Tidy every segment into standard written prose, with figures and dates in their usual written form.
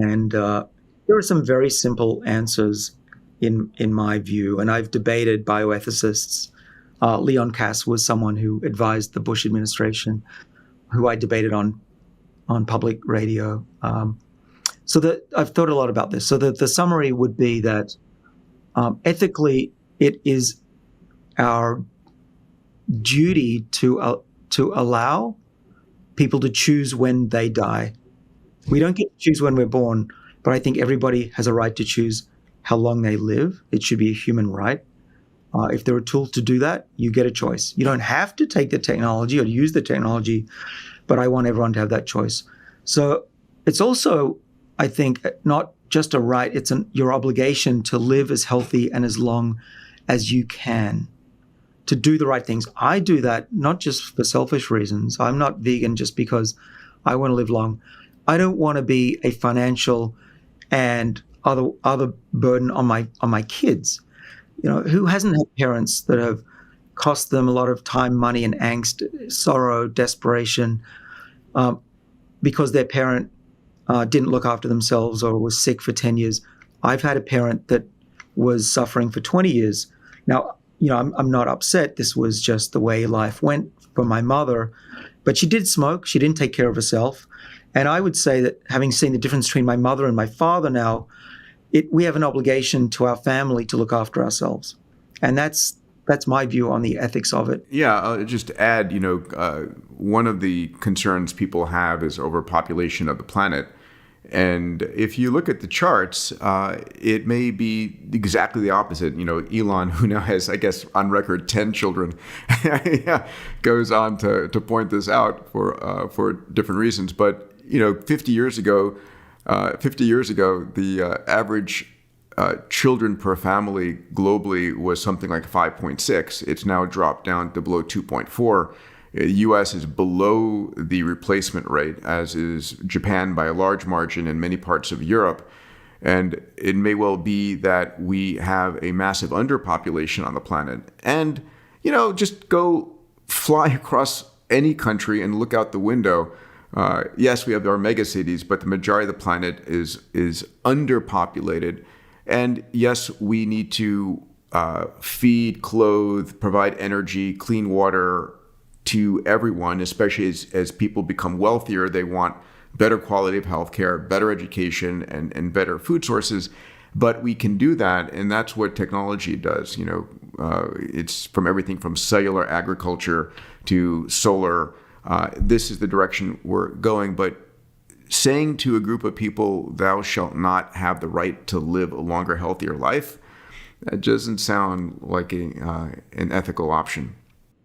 And there are some very simple answers in my view. And I've debated bioethicists. Leon Kass was someone who advised the Bush administration, who I debated on public radio. So that I've thought a lot about this. So the summary would be that ethically, it is our duty to allow people to choose when they die. We don't get to choose when we're born, but I think everybody has a right to choose how long they live. It should be a human right. If there are tools to do that, you get a choice. You don't have to take the technology or use the technology, but I want everyone to have that choice. So it's also, I think, not just a right, it's your obligation to live as healthy and as long as you can, to do the right things. I do that not just for selfish reasons. I'm not vegan just because I want to live long. I don't want to be a financial and other burden on my kids. You know, who hasn't had parents that have cost them a lot of time, money, and angst, sorrow, desperation, because their parent didn't look after themselves or was sick for 10 years. I've had a parent that was suffering for 20 years. Now, you know, I'm not upset. This was just the way life went for my mother. But she did smoke. She didn't take care of herself. And I would say that having seen the difference between my mother and my father now, we have an obligation to our family to look after ourselves. And that's my view on the ethics of it. Yeah, just to add, one of the concerns people have is overpopulation of the planet. And if you look at the charts, it may be exactly the opposite. You know, Elon, who now has, I guess, on record 10 children, goes on to point this out for different reasons. But 50 years ago, the average children per family globally was something like 5.6. It's now dropped down to below 2.4. The U.S. is below the replacement rate, as is Japan by a large margin, and many parts of Europe. And it may well be that we have a massive underpopulation on the planet. And, just go fly across any country and look out the window. Yes, we have our mega cities, but the majority of the planet is underpopulated. And yes, we need to feed, clothe, provide energy, clean water to everyone, especially as people become wealthier. They want better quality of healthcare, better education, and better food sources. But we can do that, and that's what technology does. It's from everything from cellular agriculture to solar. This is the direction we're going. But saying to a group of people, thou shalt not have the right to live a longer, healthier life, that doesn't sound like an ethical option.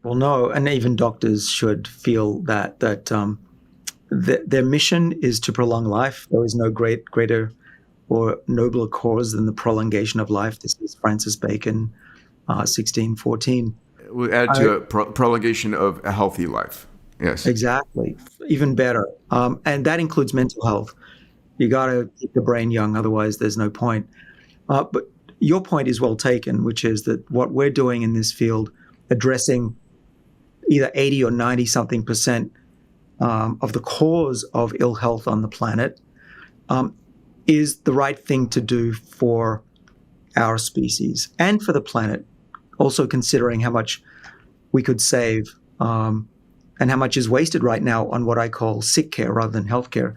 Well, no, and even doctors should feel that their mission is to prolong life. There is no greater or nobler cause than the prolongation of life. This is Francis Bacon, 1614. We'll add to prolongation of a healthy life. Yes, exactly. Even better, and that includes mental health. You got to keep the brain young, otherwise there's no point. But your point is well taken, which is that what we're doing in this field, addressing either 80 or 90 something percent of the cause of ill health on the planet, is the right thing to do for our species and for the planet. Also considering how much we could save and how much is wasted right now on what I call sick care rather than health care.